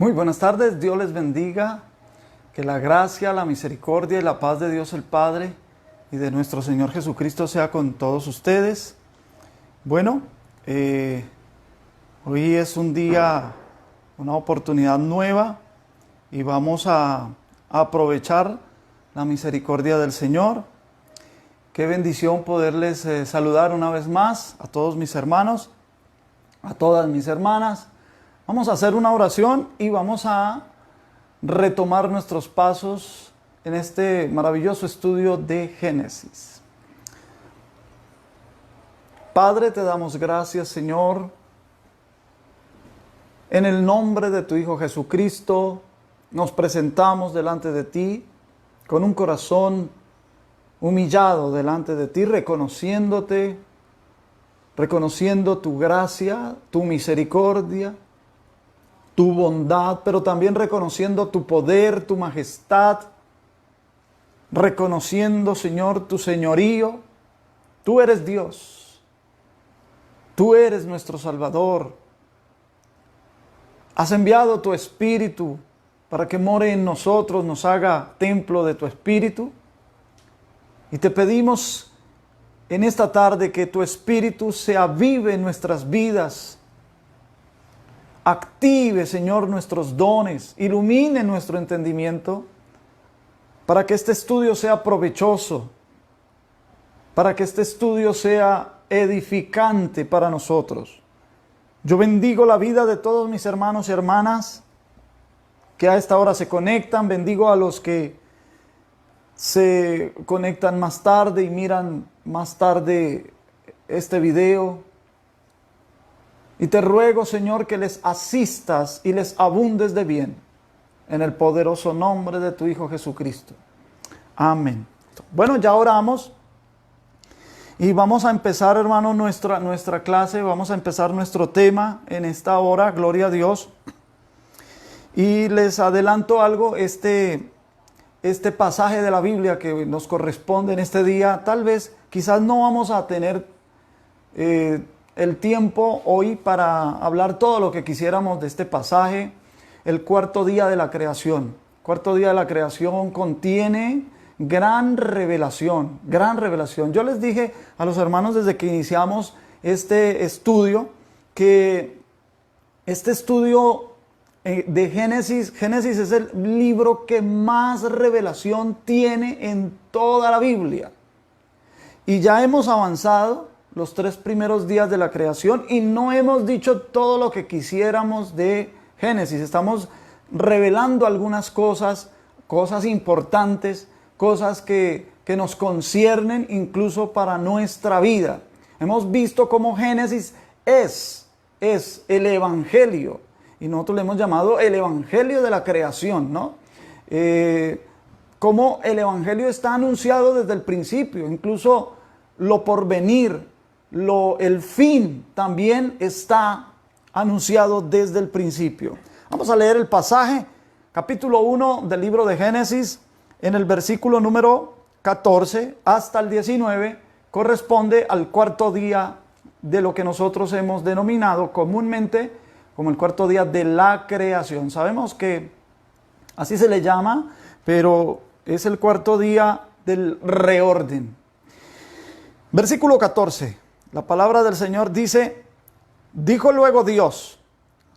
Muy buenas tardes, Dios les bendiga, que la gracia, la misericordia y la paz de Dios el Padre y de nuestro Señor Jesucristo sea con todos ustedes. Bueno, hoy es un día, una oportunidad nueva y vamos a aprovechar la misericordia del Señor. Qué bendición poderles saludar una vez más a todos mis hermanos, a todas mis hermanas. Vamos a hacer una oración y vamos a retomar nuestros pasos en este maravilloso estudio de Génesis. Padre, te damos gracias, Señor, en el nombre de tu Hijo Jesucristo. Nos presentamos delante de ti con un corazón humillado delante de ti, reconociéndote, reconociendo tu gracia, tu misericordia, tu bondad, pero también reconociendo tu poder, tu majestad, reconociendo, Señor, tu señorío. Tú eres Dios, tú eres nuestro Salvador. Has enviado tu Espíritu para que more en nosotros, nos haga templo de tu Espíritu. Y te pedimos en esta tarde que tu Espíritu se avive en nuestras vidas. Active, Señor, nuestros dones, ilumine nuestro entendimiento para que este estudio sea provechoso, para que este estudio sea edificante para nosotros. Yo bendigo la vida de todos mis hermanos y hermanas que a esta hora se conectan, bendigo a los que se conectan más tarde y miran más tarde este video. Y te ruego, Señor, que les asistas y les abundes de bien, en el poderoso nombre de tu Hijo Jesucristo. Amén. Bueno, ya oramos y vamos a empezar, hermano, nuestra clase, vamos a empezar nuestro tema en esta hora, gloria a Dios. Y les adelanto algo, este pasaje de la Biblia que nos corresponde en este día, tal vez, quizás no vamos a tener el tiempo hoy para hablar todo lo que quisiéramos de este pasaje. El cuarto día de la creación. Cuarto día de la creación contiene gran revelación, gran revelación. Yo les dije a los hermanos desde que iniciamos este estudio que este estudio de Génesis es el libro que más revelación tiene en toda la Biblia. Y ya hemos avanzado los 3 primeros días de la creación y no hemos dicho todo lo que quisiéramos de Génesis. Estamos revelando algunas cosas importantes, cosas que nos conciernen incluso para nuestra vida. Hemos visto cómo Génesis es el Evangelio, y nosotros le hemos llamado el Evangelio de la creación, ¿no? Cómo el Evangelio está anunciado desde el principio, incluso lo porvenir, el fin también está anunciado desde el principio. Vamos a leer el pasaje, capítulo 1 del libro de Génesis, en el versículo número 14 hasta el 19, corresponde al cuarto día de lo que nosotros hemos denominado comúnmente como el cuarto día de la creación. Sabemos que así se le llama, pero es el cuarto día del reorden. Versículo 14. La palabra del Señor dice: dijo luego Dios,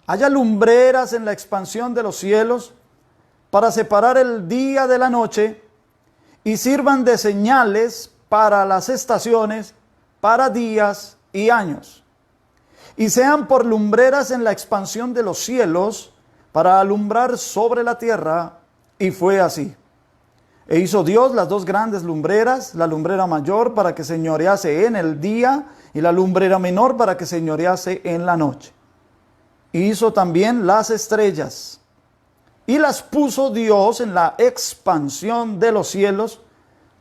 haya lumbreras en la expansión de los cielos para separar el día de la noche y sirvan de señales para las estaciones, para días y años. Y sean por lumbreras en la expansión de los cielos para alumbrar sobre la tierra. Y fue así. E hizo Dios las 2 grandes lumbreras, la lumbrera mayor para que señorease en el día y la lumbrera menor para que señorease en la noche. Y hizo también las estrellas y las puso Dios en la expansión de los cielos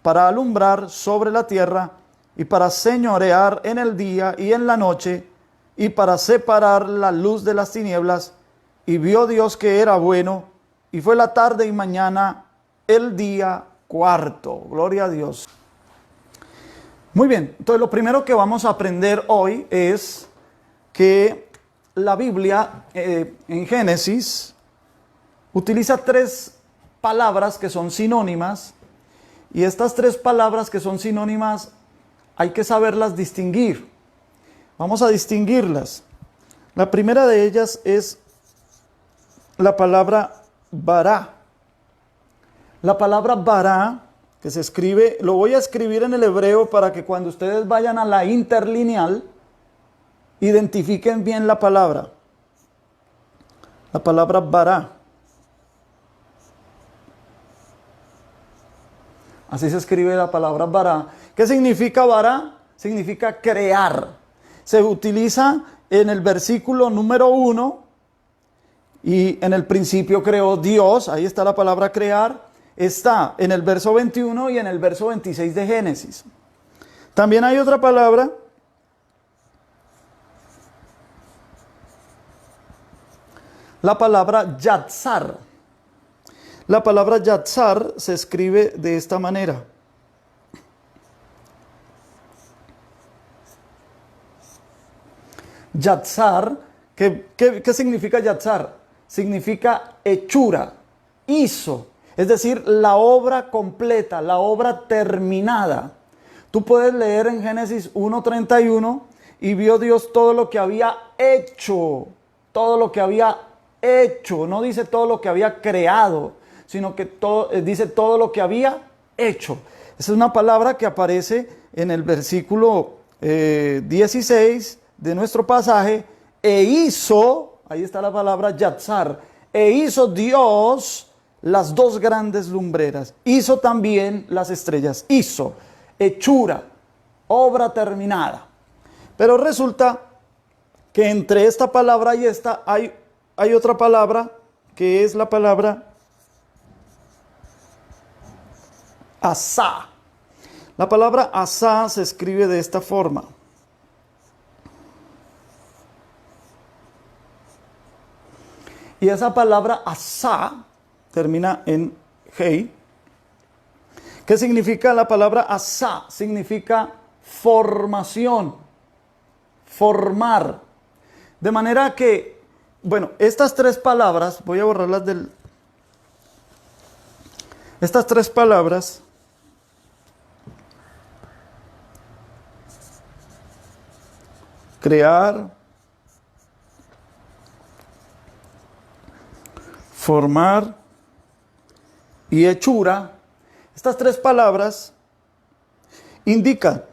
para alumbrar sobre la tierra y para señorear en el día y en la noche y para separar la luz de las tinieblas. Y vio Dios que era bueno, y fue la tarde y mañana el día cuarto. Gloria a Dios. Muy bien, entonces lo primero que vamos a aprender hoy es que la Biblia en Génesis utiliza tres palabras que son sinónimas, y estas tres palabras que son sinónimas hay que saberlas distinguir. Vamos a distinguirlas. La primera de ellas es la palabra bara. La palabra bara, que se escribe, lo voy a escribir en el hebreo para que cuando ustedes vayan a la interlineal, identifiquen bien la palabra. La palabra bara. Así se escribe la palabra bara. ¿Qué significa bara? Significa crear. Se utiliza en el versículo número 1 y en el principio creó Dios. Ahí está la palabra crear. Está en el verso 21 y en el verso 26 de Génesis. También hay otra palabra. La palabra yatzar. La palabra yatzar se escribe de esta manera. Yatzar, ¿qué significa yatzar? Significa hechura, hizo, es decir, la obra completa, la obra terminada. Tú puedes leer en Génesis 1:31 y vio Dios todo lo que había hecho, todo lo que había hecho, no dice todo lo que había creado, sino que dice todo lo que había hecho. Esa es una palabra que aparece en el versículo 16 de nuestro pasaje. E hizo, ahí está la palabra yatzar, e hizo Dios las dos grandes lumbreras, hizo también las estrellas, hizo, hechura, obra terminada. Pero resulta que entre esta palabra y esta hay otra palabra que es la palabra asá. La palabra asá se escribe de esta forma. Y esa palabra asá termina en hei. ¿Qué significa la palabra asá? Significa formación, formar. De manera que, bueno, estas tres palabras, voy a borrarlas estas tres palabras crear, formar y hechura, estas tres palabras indican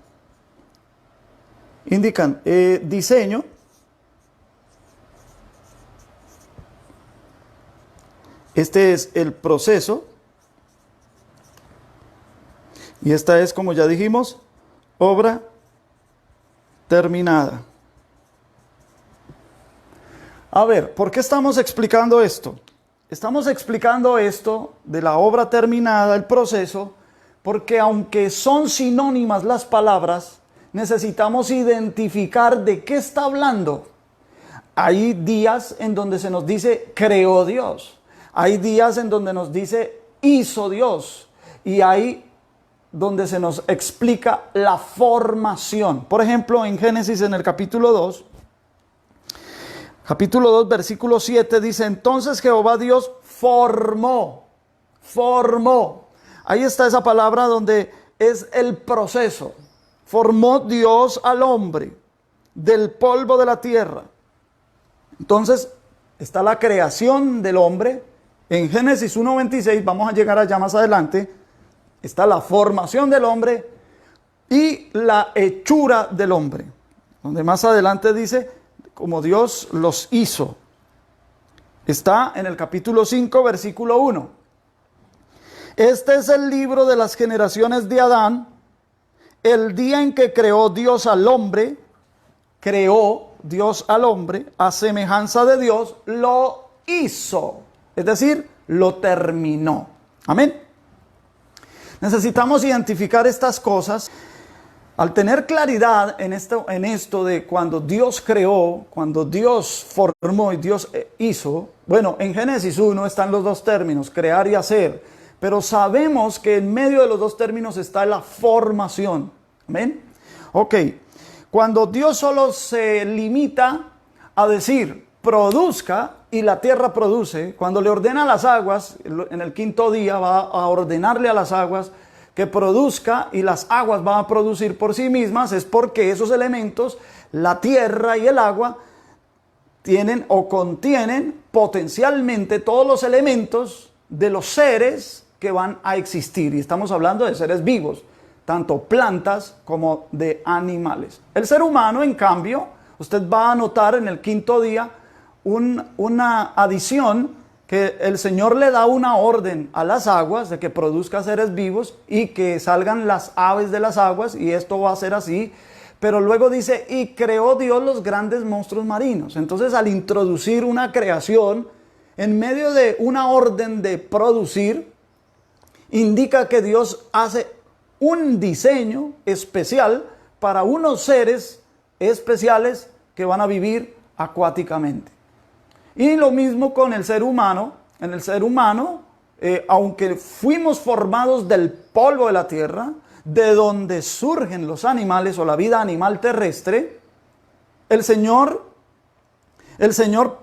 diseño, este es el proceso, y esta es, como ya dijimos, obra terminada. A ver, ¿por qué estamos explicando esto? Estamos explicando esto de la obra terminada, el proceso, porque aunque son sinónimas las palabras, necesitamos identificar de qué está hablando. Hay días en donde se nos dice creó Dios, hay días en donde nos dice hizo Dios, y hay donde se nos explica la formación. Por ejemplo, en Génesis, en el capítulo 2, versículo 7, dice: entonces Jehová Dios formó. Ahí está esa palabra donde es el proceso. Formó Dios al hombre del polvo de la tierra. Entonces, está la creación del hombre. En Génesis 1:26, vamos a llegar allá más adelante, está la formación del hombre y la hechura del hombre, donde más adelante dice como Dios los hizo. Está en el capítulo 5, versículo 1. Este es el libro de las generaciones de Adán. El día en que creó Dios al hombre, a semejanza de Dios, lo hizo. Es decir, lo terminó. Amén. Necesitamos identificar estas cosas. Al tener claridad en esto de cuando Dios creó, cuando Dios formó y Dios hizo, bueno, en Génesis 1 están los dos términos, crear y hacer, pero sabemos que en medio de los dos términos está la formación. ¿Amén? Ok, cuando Dios solo se limita a decir produzca, y la tierra produce, cuando le ordena a las aguas, en el quinto día va a ordenarle a las aguas que produzca y las aguas van a producir por sí mismas, es porque esos elementos, la tierra y el agua, tienen o contienen potencialmente todos los elementos de los seres que van a existir. Y estamos hablando de seres vivos, tanto plantas como de animales. El ser humano, en cambio, usted va a notar en el quinto día una adición, que el Señor le da una orden a las aguas de que produzca seres vivos y que salgan las aves de las aguas, y esto va a ser así. Pero luego dice, y creó Dios los grandes monstruos marinos. Entonces, al introducir una creación en medio de una orden de producir, indica que Dios hace un diseño especial para unos seres especiales que van a vivir acuáticamente. Y lo mismo con el ser humano. En el ser humano, aunque fuimos formados del polvo de la tierra, de donde surgen los animales o la vida animal terrestre, el Señor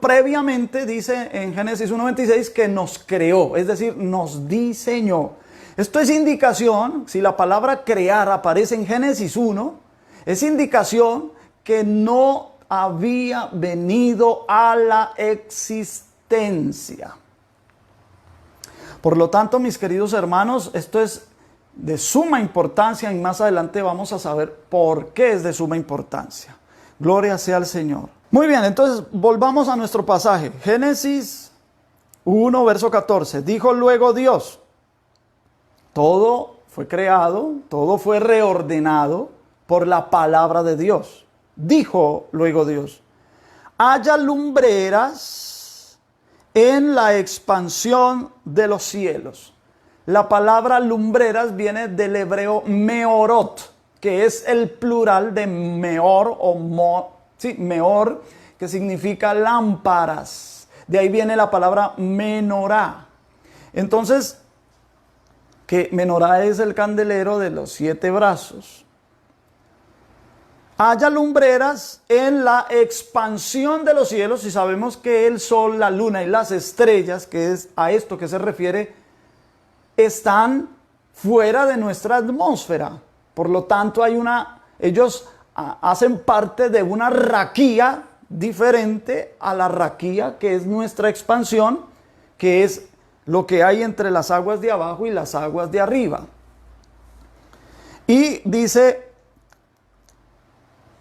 previamente dice en Génesis 1:26 que nos creó, es decir, nos diseñó. Esto es indicación, si la palabra crear aparece en Génesis 1, es indicación que no había venido a la existencia. Por lo tanto, mis queridos hermanos, esto es de suma importancia y más adelante vamos a saber por qué es de suma importancia. Gloria sea al Señor. Muy bien, entonces volvamos a nuestro pasaje. Génesis 1, verso 14. Dijo luego Dios, todo fue creado, todo fue reordenado por la palabra de Dios. Dijo luego Dios, haya lumbreras en la expansión de los cielos. La palabra lumbreras viene del hebreo meorot, que es el plural de meor o meor, que significa lámparas. De ahí viene la palabra menorá. Entonces, que menorá es el candelero de los 7 brazos. Haya lumbreras en la expansión de los cielos, y sabemos que el sol, la luna y las estrellas, que es a esto que se refiere, están fuera de nuestra atmósfera. Por lo tanto, ellos hacen parte de una raquía diferente a la raquía que es nuestra expansión, que es lo que hay entre las aguas de abajo y las aguas de arriba. Y dice,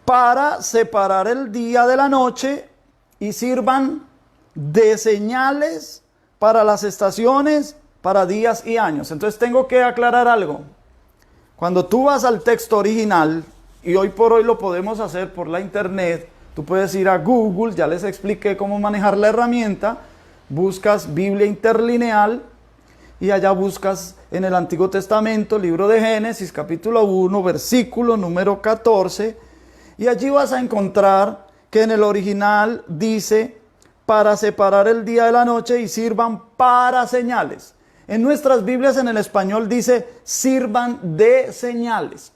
para separar el día de la noche y sirvan de señales para las estaciones, para días y años. Entonces tengo que aclarar algo. Cuando tú vas al texto original, y hoy por hoy lo podemos hacer por la internet, tú puedes ir a Google, ya les expliqué cómo manejar la herramienta, buscas Biblia interlineal y allá buscas en el Antiguo Testamento, libro de Génesis, capítulo 1, versículo número 14, y allí vas a encontrar que en el original dice, para separar el día de la noche y sirvan para señales. En nuestras Biblias en el español dice, sirvan de señales.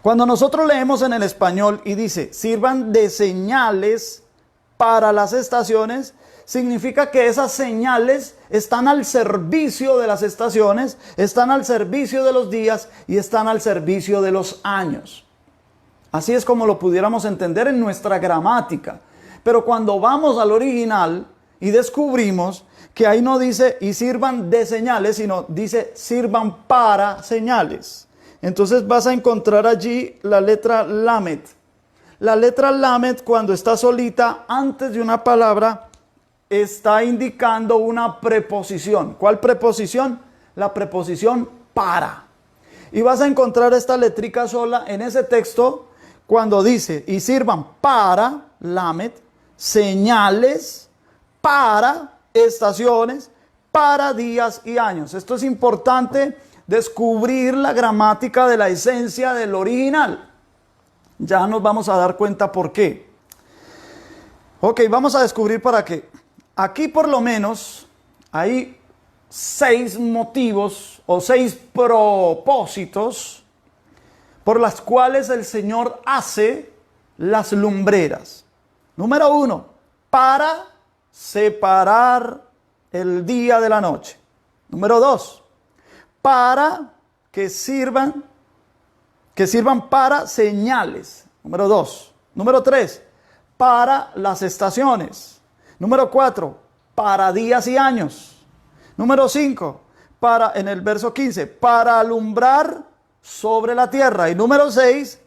Cuando nosotros leemos en el español y dice, sirvan de señales para las estaciones, significa que esas señales están al servicio de las estaciones, están al servicio de los días y están al servicio de los años. Así es como lo pudiéramos entender en nuestra gramática. Pero cuando vamos al original y descubrimos que ahí no dice y sirvan de señales, sino dice sirvan para señales. Entonces vas a encontrar allí la letra lamed. La letra lamed, cuando está solita antes de una palabra, está indicando una preposición. ¿Cuál preposición? La preposición para. Y vas a encontrar esta letrica sola en ese texto cuando dice y sirvan para, lamed, señales, para estaciones, para días y años. Esto es importante, descubrir la gramática de la esencia del original. Ya nos vamos a dar cuenta por qué. Ok, vamos a descubrir para qué. Aquí por lo menos hay 6 motivos o 6 propósitos por las cuales el Señor hace las lumbreras. Número 1, para separar el día de la noche. Número 2, para que sirvan para señales. Número 2. Número 3, para las estaciones. Número 4, para días y años. Número 5, en el verso 15, para alumbrar sobre la tierra. Y número 6,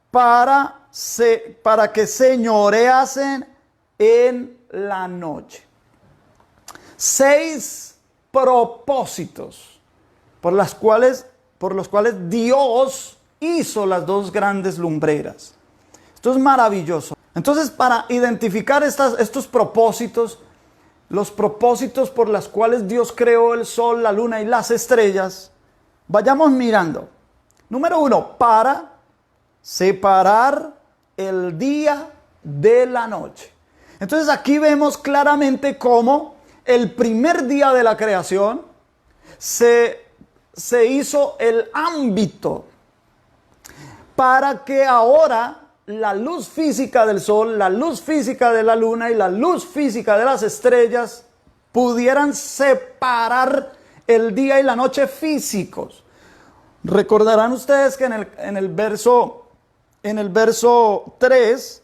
para que señoreasen en la noche. 6 propósitos por los cuales Dios hizo las 2 grandes lumbreras. Esto es maravilloso. Entonces, para identificar estos propósitos, los propósitos por los cuales Dios creó el sol, la luna y las estrellas, vayamos mirando. Número 1, para separar el día de la noche. Entonces aquí vemos claramente cómo el primer día de la creación se hizo el ámbito para que ahora la luz física del sol, la luz física de la luna y la luz física de las estrellas pudieran separar el día y la noche físicos. Recordarán ustedes que en el verso 3,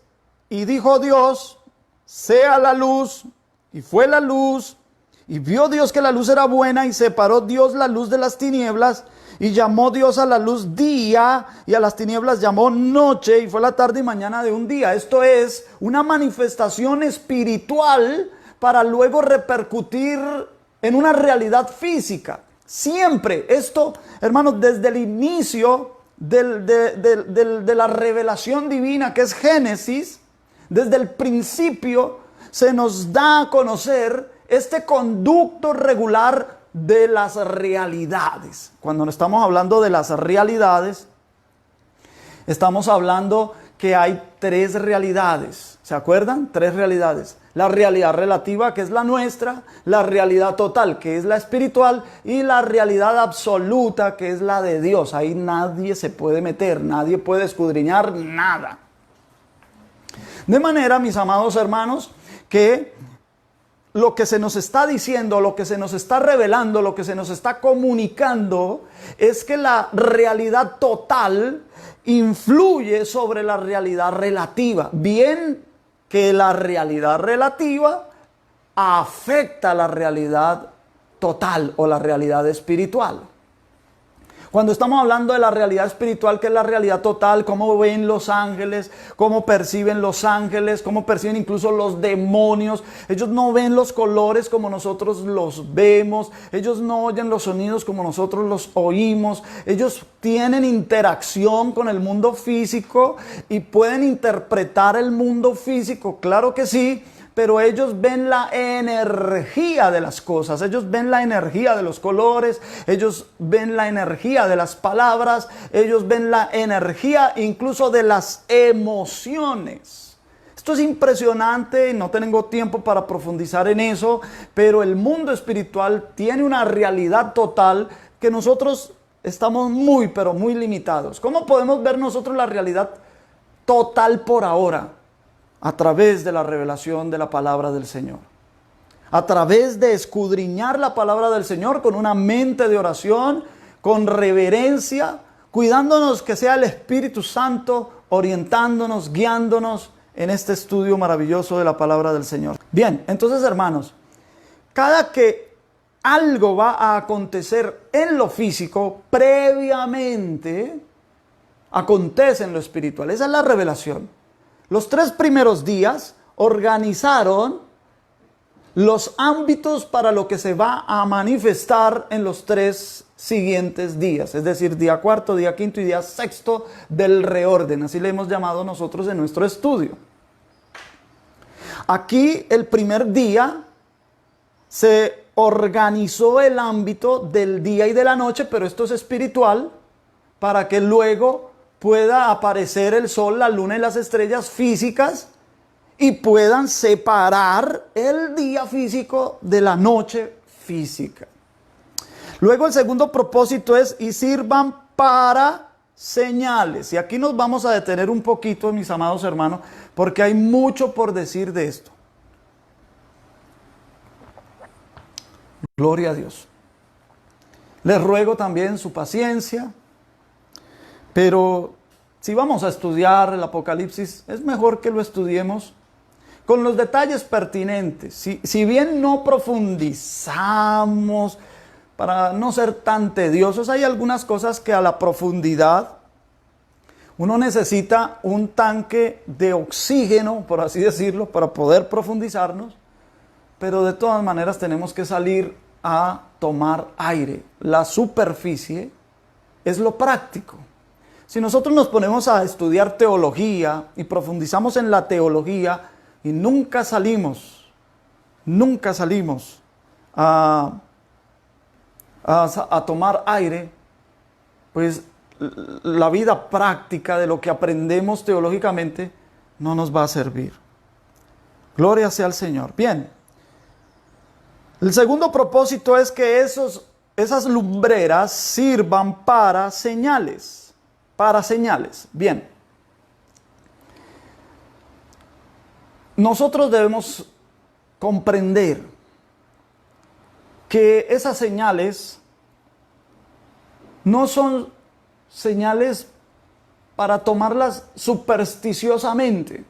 y dijo Dios, sea la luz, y fue la luz, y vio Dios que la luz era buena, y separó Dios la luz de las tinieblas, y llamó Dios a la luz día, y a las tinieblas llamó noche, y fue la tarde y mañana de un día. Esto es una manifestación espiritual para luego repercutir en una realidad física. Siempre esto, hermanos, desde el inicio de la revelación divina, que es Génesis, desde el principio se nos da a conocer este conducto regular de las realidades. Cuando estamos hablando de las realidades, estamos hablando que hay 3 realidades. ¿Se acuerdan? 3 realidades. La realidad relativa, que es la nuestra, la realidad total, que es la espiritual, y la realidad absoluta, que es la de Dios. Ahí nadie se puede meter, nadie puede escudriñar nada. De manera, mis amados hermanos, que lo que se nos está diciendo, lo que se nos está revelando, lo que se nos está comunicando, es que la realidad total influye sobre la realidad relativa. Bien que la realidad relativa afecta a la realidad total o la realidad espiritual. Cuando estamos hablando de la realidad espiritual, que es la realidad total, cómo ven los ángeles, cómo perciben los ángeles, cómo perciben incluso los demonios. Ellos no ven los colores como nosotros los vemos, ellos no oyen los sonidos como nosotros los oímos. Ellos tienen interacción con el mundo físico y pueden interpretar el mundo físico, claro que sí. Pero ellos ven la energía de las cosas, ellos ven la energía de los colores, ellos ven la energía de las palabras, ellos ven la energía incluso de las emociones. Esto es impresionante, no tengo tiempo para profundizar en eso, pero el mundo espiritual tiene una realidad total que nosotros estamos muy, pero muy limitados. ¿Cómo podemos ver nosotros la realidad total por ahora? A través de la revelación de la palabra del Señor. A través de escudriñar la palabra del Señor con una mente de oración, con reverencia, cuidándonos que sea el Espíritu Santo orientándonos, guiándonos en este estudio maravilloso de la palabra del Señor. Bien, entonces hermanos, cada que algo va a acontecer en lo físico, previamente acontece en lo espiritual. Esa es la revelación. Los 3 primeros días organizaron los ámbitos para lo que se va a manifestar en los 3 siguientes días, es decir, día 4, día 5 y día 6 del reorden, así le hemos llamado nosotros en nuestro estudio. Aquí el primer día se organizó el ámbito del día y de la noche, pero esto es espiritual, para que luego pueda aparecer el sol, la luna y las estrellas físicas y puedan separar el día físico de la noche física. Luego el segundo propósito es y sirvan para señales. Y aquí nos vamos a detener un poquito, mis amados hermanos, porque hay mucho por decir de esto. Gloria a Dios. Les ruego también su paciencia, pero si vamos a estudiar el Apocalipsis, es mejor que lo estudiemos con los detalles pertinentes. Si bien no profundizamos, para no ser tan tediosos, hay algunas cosas que a la profundidad uno necesita un tanque de oxígeno, por así decirlo, para poder profundizarnos, pero de todas maneras tenemos que salir a tomar aire. La superficie es lo práctico. Si nosotros nos ponemos a estudiar teología y profundizamos en la teología y nunca salimos a tomar aire, pues la vida práctica de lo que aprendemos teológicamente no nos va a servir. Gloria sea al Señor. Bien. El segundo propósito es que esas lumbreras sirvan para señales. Para señales. Bien. Nosotros debemos comprender que esas señales no son señales para tomarlas supersticiosamente.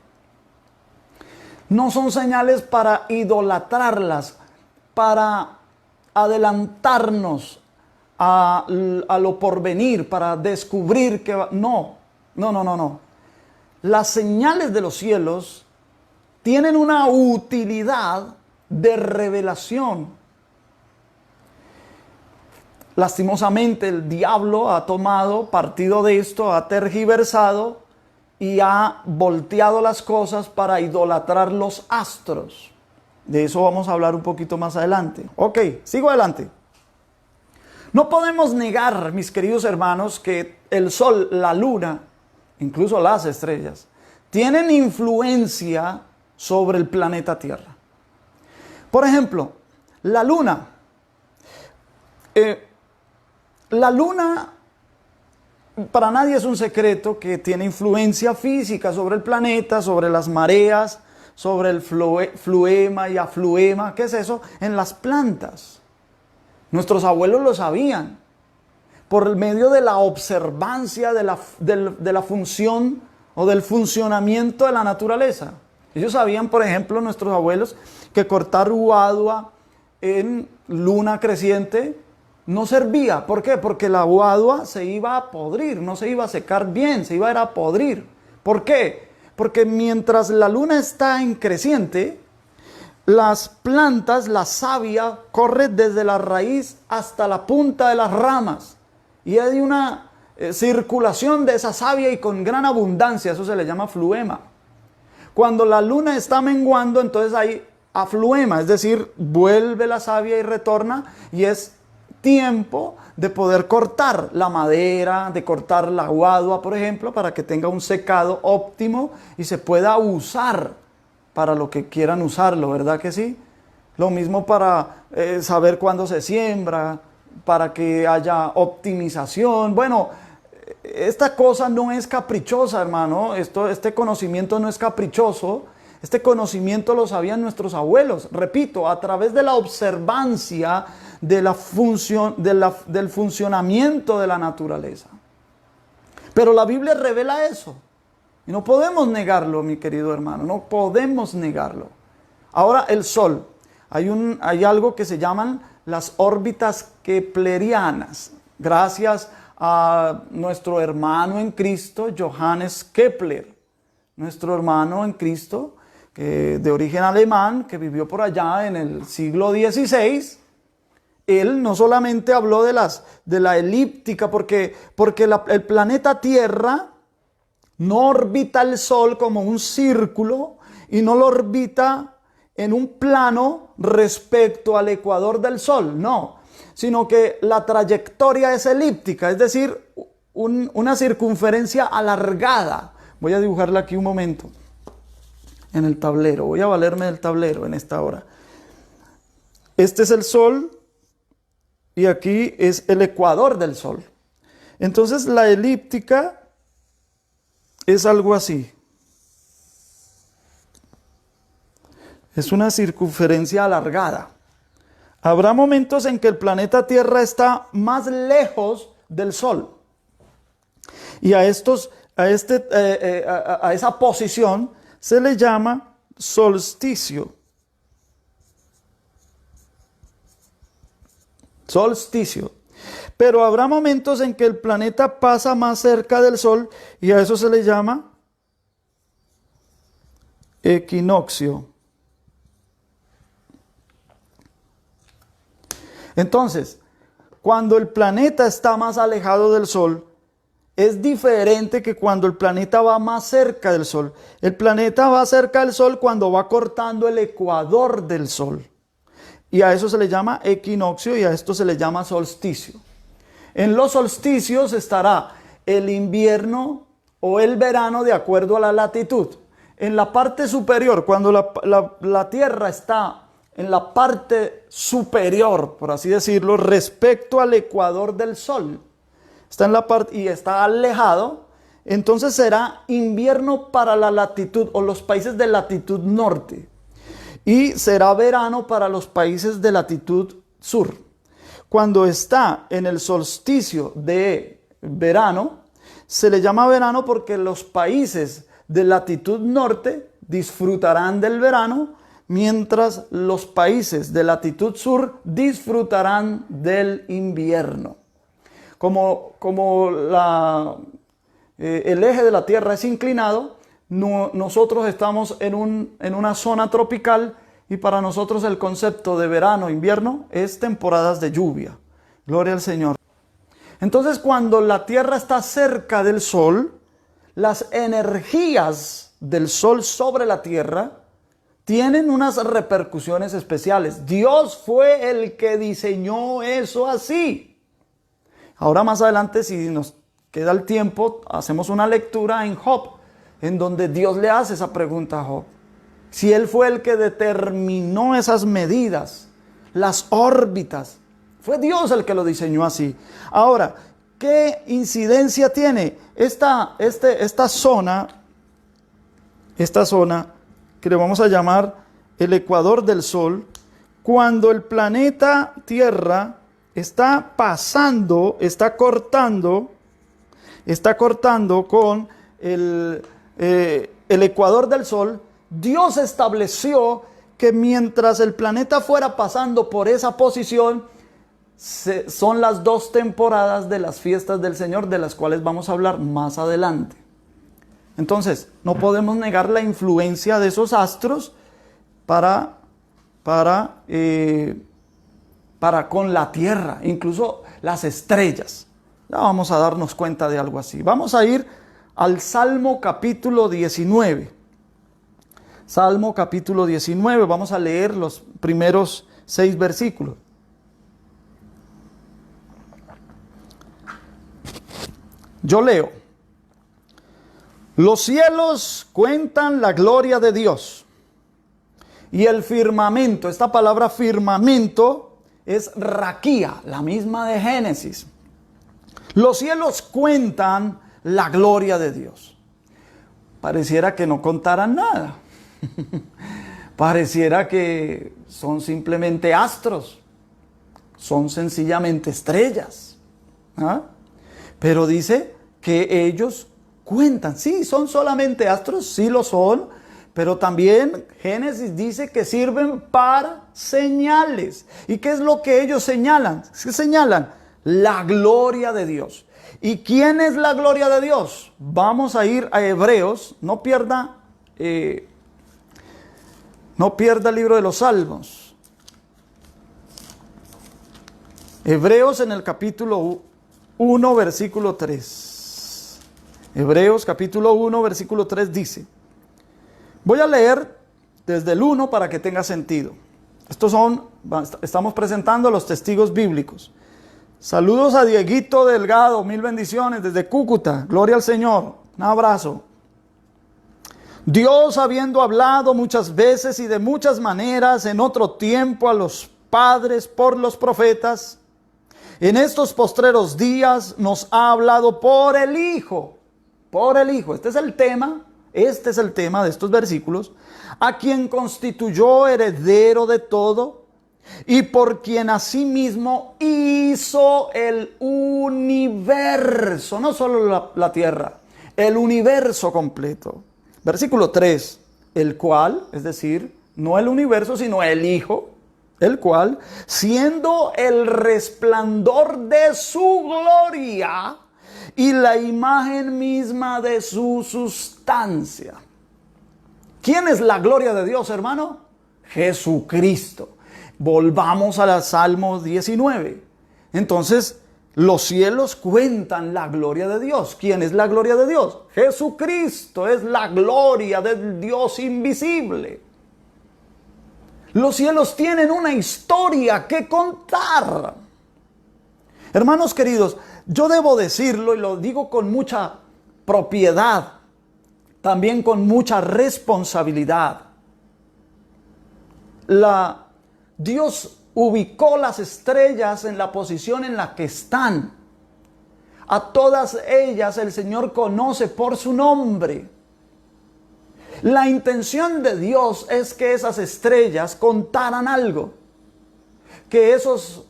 No son señales para idolatrarlas, para adelantarnos a lo porvenir, para descubrir que va. No. Las señales de los cielos tienen una utilidad de revelación. Lastimosamente el diablo ha tomado partido de esto, ha tergiversado y ha volteado las cosas para idolatrar los astros. De eso vamos a hablar un poquito más adelante. Ok, sigo adelante. No podemos negar, mis queridos hermanos, que el sol, la luna, incluso las estrellas, tienen influencia sobre el planeta Tierra. Por ejemplo, la luna. La luna, para nadie es un secreto que tiene influencia física sobre el planeta, sobre las mareas, sobre el fluema y afluema. ¿Qué es eso? En las plantas. Nuestros abuelos lo sabían. Por medio de la observancia de la función o del funcionamiento de la naturaleza. Ellos sabían, por ejemplo, nuestros abuelos, que cortar uadua en luna creciente no servía. ¿Por qué? Porque la uadua se iba a podrir, no se iba a secar bien, se iba a ir a podrir. ¿Por qué? Porque mientras la luna está en creciente, las plantas, la savia corre desde la raíz hasta la punta de las ramas. Y hay una circulación de esa savia y con gran abundancia, eso se le llama fluema. Cuando la luna está menguando, entonces hay afluema, es decir, vuelve la savia y retorna, y es tiempo de poder cortar la madera, de cortar la guadua, por ejemplo, para que tenga un secado óptimo y se pueda usar para lo que quieran usarlo, ¿verdad que sí? Lo mismo para saber cuándo se siembra, para que haya optimización. Bueno, esta cosa no es caprichosa, hermano. Este conocimiento no es caprichoso. Este conocimiento lo sabían nuestros abuelos. Repito, a través de la observancia del funcionamiento de la naturaleza. Pero la Biblia revela eso. Y no podemos negarlo, mi querido hermano. No podemos negarlo. Ahora, el Sol. Hay algo que se llaman las órbitas keplerianas. Gracias a nuestro hermano en Cristo, Johannes Kepler. Nuestro hermano en Cristo, de origen alemán, que vivió por allá en el siglo XVI. Él no solamente habló de la elíptica, porque el planeta Tierra no orbita el Sol como un círculo y no lo orbita en un plano respecto al ecuador del Sol, no, sino que la trayectoria es elíptica, es decir, una circunferencia alargada. Voy a dibujarla aquí un momento en el tablero, voy a valerme del tablero en esta hora. Este es el Sol y aquí es el ecuador del Sol. Entonces la elíptica es algo así. Es una circunferencia alargada. Habrá momentos en que el planeta Tierra está más lejos del Sol. Y a esa posición se le llama solsticio. Solsticio. Pero habrá momentos en que el planeta pasa más cerca del Sol y a eso se le llama equinoccio. Entonces, cuando el planeta está más alejado del Sol, es diferente que cuando el planeta va más cerca del Sol. El planeta va cerca del Sol cuando va cortando el ecuador del Sol. Y a eso se le llama equinoccio y a esto se le llama solsticio. En los solsticios estará el invierno o el verano de acuerdo a la latitud. En la parte superior, cuando la Tierra está en la parte superior, por así decirlo, respecto al ecuador del Sol, está en la parte y está alejado, entonces será invierno para la latitud o los países de latitud norte y será verano para los países de latitud sur. Cuando está en el solsticio de verano, se le llama verano porque los países de latitud norte disfrutarán del verano, mientras los países de latitud sur disfrutarán del invierno. Como el eje de la Tierra es inclinado, nosotros estamos en una zona tropical y para nosotros el concepto de verano, invierno, es temporadas de lluvia. Gloria al Señor. Entonces, cuando la Tierra está cerca del Sol, las energías del Sol sobre la Tierra tienen unas repercusiones especiales. Dios fue el que diseñó eso así. Ahora más adelante, si nos queda el tiempo, hacemos una lectura en Job, en donde Dios le hace esa pregunta a Job. Si Él fue el que determinó esas medidas, las órbitas, fue Dios el que lo diseñó así. Ahora, ¿qué incidencia tiene esta zona que le vamos a llamar el ecuador del Sol, cuando el planeta Tierra está pasando, está cortando con el ecuador del Sol? Dios estableció que mientras el planeta fuera pasando por esa posición, son las 2 temporadas de las fiestas del Señor, de las cuales vamos a hablar más adelante. Entonces, no podemos negar la influencia de esos astros para con la Tierra, incluso las estrellas. Ya vamos a darnos cuenta de algo así. Vamos a ir al Salmo capítulo 19. Salmo capítulo 19, vamos a leer los primeros 6 versículos. Yo leo: los cielos cuentan la gloria de Dios, y el firmamento, esta palabra firmamento es raquía, la misma de Génesis. Los cielos cuentan la gloria de Dios. Pareciera que no contaran nada. Pareciera que son simplemente astros, son sencillamente estrellas. ¿Ah? Pero dice que ellos cuentan. Sí, son solamente astros, sí lo son, pero también Génesis dice que sirven para señales. ¿Y qué es lo que ellos señalan? ¿Qué señalan? La gloria de Dios. ¿Y quién es la gloria de Dios? Vamos a ir a Hebreos, no pierda el libro de los Salmos. Hebreos en el capítulo 1, versículo 3. Hebreos capítulo 1, versículo 3 dice: voy a leer desde el 1 para que tenga sentido. Estamos presentando los testigos bíblicos. Saludos a Dieguito Delgado, 1000 bendiciones desde Cúcuta. Gloria al Señor. Un abrazo. Dios, habiendo hablado muchas veces y de muchas maneras en otro tiempo a los padres por los profetas, en estos postreros días nos ha hablado por el Hijo. Por el Hijo. Este es el tema de estos versículos. A quien constituyó heredero de todo y por quien asimismo hizo el universo, no solo la tierra, el universo completo. Versículo 3, el cual, es decir, no el universo, sino el Hijo, el cual, siendo el resplandor de su gloria y la imagen misma de su sustancia. ¿Quién es la gloria de Dios, hermano? Jesucristo. Volvamos al Salmo 19. Entonces, los cielos cuentan la gloria de Dios. ¿Quién es la gloria de Dios? Jesucristo es la gloria del Dios invisible. Los cielos tienen una historia que contar. Hermanos queridos, yo debo decirlo y lo digo con mucha propiedad, también con mucha responsabilidad. Dios ubicó las estrellas en la posición en la que están. A todas ellas el Señor conoce por su nombre. La intención de Dios es que esas estrellas contaran algo. Que esos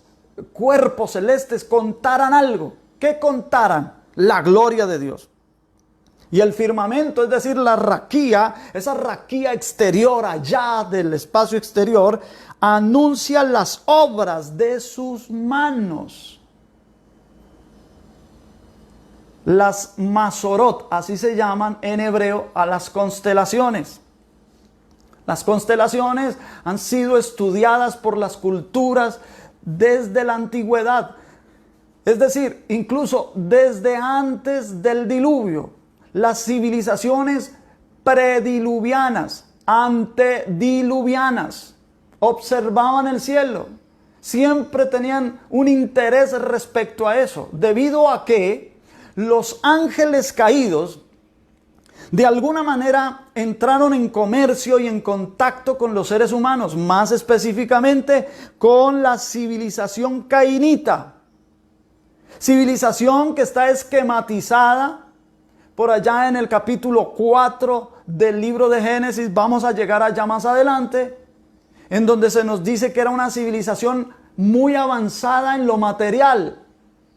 cuerpos celestes contaran algo. ¿Qué contaran? La gloria de Dios. Y el firmamento, es decir, la raquía, esa raquía exterior allá del espacio exterior, anuncia las obras de sus manos. Las Mazorot, así se llaman en hebreo a las constelaciones. Las constelaciones han sido estudiadas por las culturas desde la antigüedad. Es decir, incluso desde antes del diluvio. Las civilizaciones prediluvianas, antediluvianas, observaban el cielo. Siempre tenían un interés respecto a eso, debido a que los ángeles caídos de alguna manera entraron en comercio y en contacto con los seres humanos, más específicamente con la civilización cainita. Civilización que está esquematizada por allá en el capítulo 4 del libro de Génesis. Vamos a llegar allá más adelante, en donde se nos dice que era una civilización muy avanzada en lo material,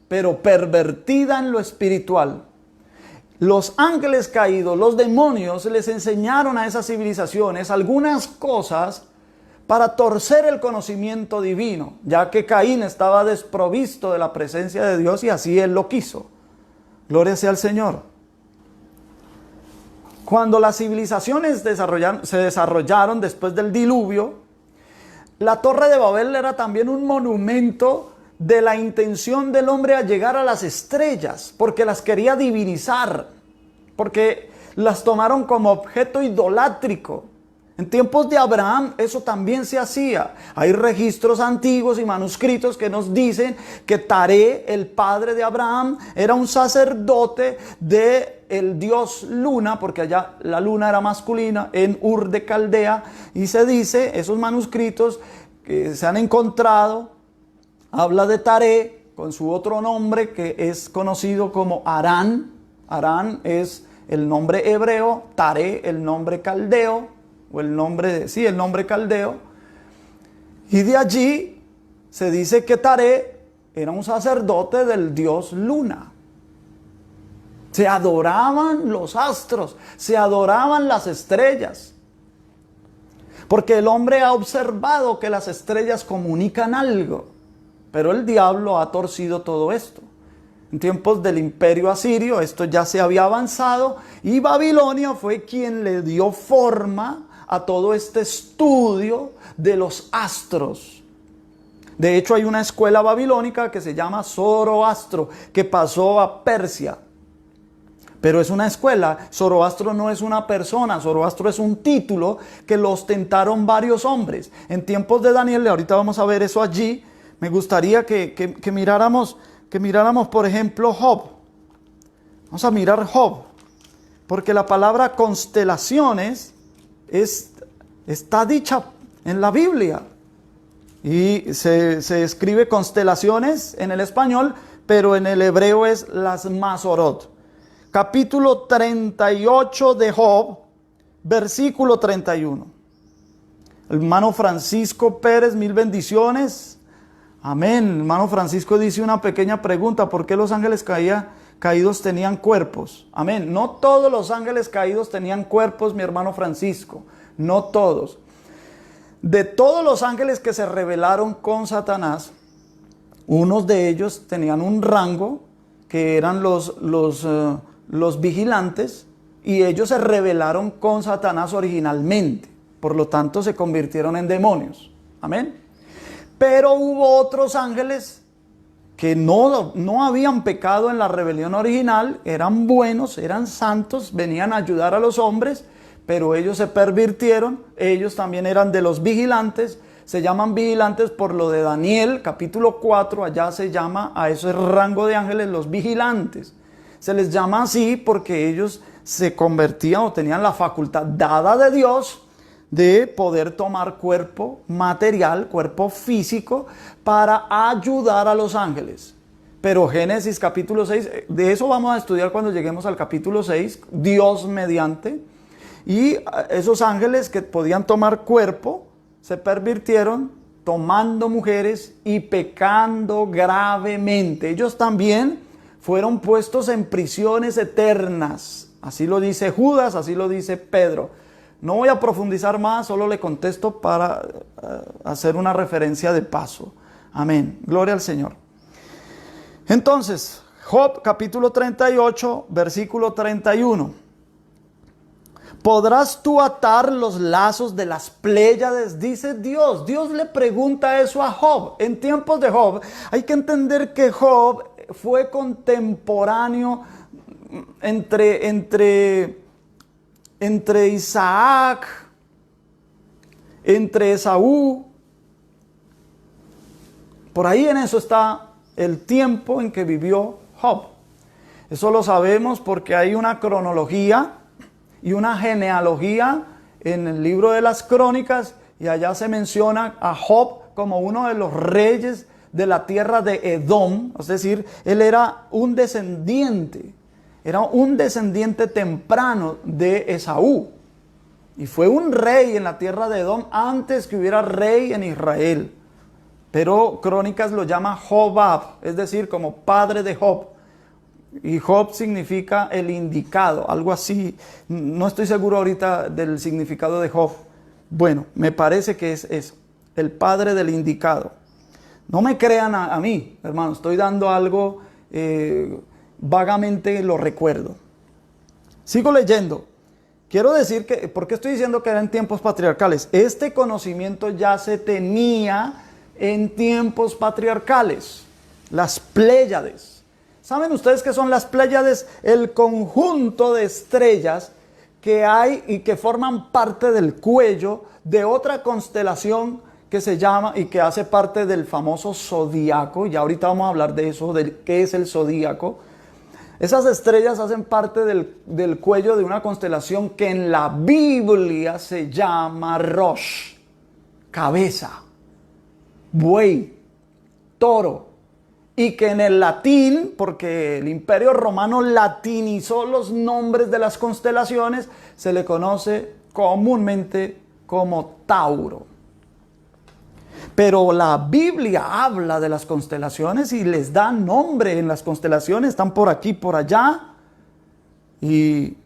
pero pervertida en lo espiritual. Los ángeles caídos, los demonios, les enseñaron a esas civilizaciones algunas cosas para torcer el conocimiento divino, ya que Caín estaba desprovisto de la presencia de Dios y así él lo quiso. Gloria sea al Señor. Cuando las civilizaciones se desarrollaron después del diluvio, la Torre de Babel era también un monumento de la intención del hombre a llegar a las estrellas, porque las quería divinizar, porque las tomaron como objeto idolátrico. En tiempos de Abraham eso también se hacía. Hay registros antiguos y manuscritos que nos dicen que Taré, el padre de Abraham, era un sacerdote del dios Luna, porque allá la luna era masculina, en Ur de Caldea, y se dice, esos manuscritos que se han encontrado, habla de Taré con su otro nombre que es conocido como Harán. Harán es el nombre hebreo, Taré el nombre caldeo, o el nombre caldeo. Y de allí se dice que Taré era un sacerdote del dios Luna. Se adoraban los astros, se adoraban las estrellas. Porque el hombre ha observado que las estrellas comunican algo. Pero el diablo ha torcido todo esto. En tiempos del imperio asirio esto ya se había avanzado y Babilonia fue quien le dio forma a todo este estudio de los astros. De hecho hay una escuela babilónica que se llama Zoroastro, que pasó a Persia. Pero es una escuela. Zoroastro no es una persona, Zoroastro es un título que lo ostentaron varios hombres. En tiempos de Daniel, ahorita vamos a ver eso allí, me gustaría que miráramos, por ejemplo, Job. Vamos a mirar Job, porque la palabra constelaciones está dicha en la Biblia. Y se escribe constelaciones en el español, pero en el hebreo es las Mazorot. Capítulo 38 de Job, versículo 31. Hermano Francisco Pérez, mil bendiciones. Amén. Hermano Francisco dice una pequeña pregunta: ¿por qué los ángeles caídos tenían cuerpos? Amén. No todos los ángeles caídos tenían cuerpos, mi hermano Francisco. No todos. De todos los ángeles que se rebelaron con Satanás, unos de ellos tenían un rango, que eran los vigilantes, y ellos se rebelaron con Satanás originalmente. Por lo tanto, se convirtieron en demonios. Amén. Pero hubo otros ángeles que no habían pecado en la rebelión original, eran buenos, eran santos, venían a ayudar a los hombres, pero ellos se pervirtieron. Ellos también eran de los vigilantes. Se llaman vigilantes por lo de Daniel, capítulo 4, allá se llama a ese rango de ángeles los vigilantes. Se les llama así porque ellos se convertían o tenían la facultad dada de Dios de poder tomar cuerpo material, cuerpo físico, para ayudar a los ángeles. Pero Génesis capítulo 6, de eso vamos a estudiar cuando lleguemos al capítulo 6, Dios mediante. Y esos ángeles que podían tomar cuerpo, se pervirtieron tomando mujeres y pecando gravemente. Ellos también fueron puestos en prisiones eternas. Así lo dice Judas, así lo dice Pedro. No voy a profundizar más, solo le contesto para hacer una referencia de paso. Amén. Gloria al Señor. Entonces, Job capítulo 38, versículo 31. ¿Podrás tú atar los lazos de las Pléyades? Dice Dios. Dios le pregunta eso a Job. En tiempos de Job, hay que entender que Job fue contemporáneo entre Isaac, entre Esaú. Por ahí en eso está el tiempo en que vivió Job. Eso lo sabemos porque hay una cronología y una genealogía en el libro de las Crónicas, y allá se menciona a Job como uno de los reyes de la tierra de Edom. Es decir, él era un descendiente temprano de Esaú, y fue un rey en la tierra de Edom antes que hubiera rey en Israel. Pero Crónicas lo llama Jobab, es decir, como padre de Job. Y Job significa el indicado, algo así. No estoy seguro ahorita del significado de Job. Bueno, me parece que es eso, el padre del indicado. No me crean a mí, hermanos, estoy dando algo, vagamente lo recuerdo. Sigo leyendo. Quiero decir que, ¿por qué estoy diciendo que era en tiempos patriarcales? Este conocimiento ya se tenía en tiempos patriarcales. Las Pléyades. ¿Saben ustedes qué son las Pléyades? El conjunto de estrellas que hay y que forman parte del cuello de otra constelación que se llama y que hace parte del famoso zodíaco. Y ahorita vamos a hablar de eso, de qué es el zodíaco. Esas estrellas hacen parte del cuello de una constelación que en la Biblia se llama Rosh, cabeza, buey, toro. Y que en el latín, porque el Imperio Romano latinizó los nombres de las constelaciones, se le conoce comúnmente como Tauro. Pero la Biblia habla de las constelaciones y les da nombre en las constelaciones, están por aquí, por allá. Y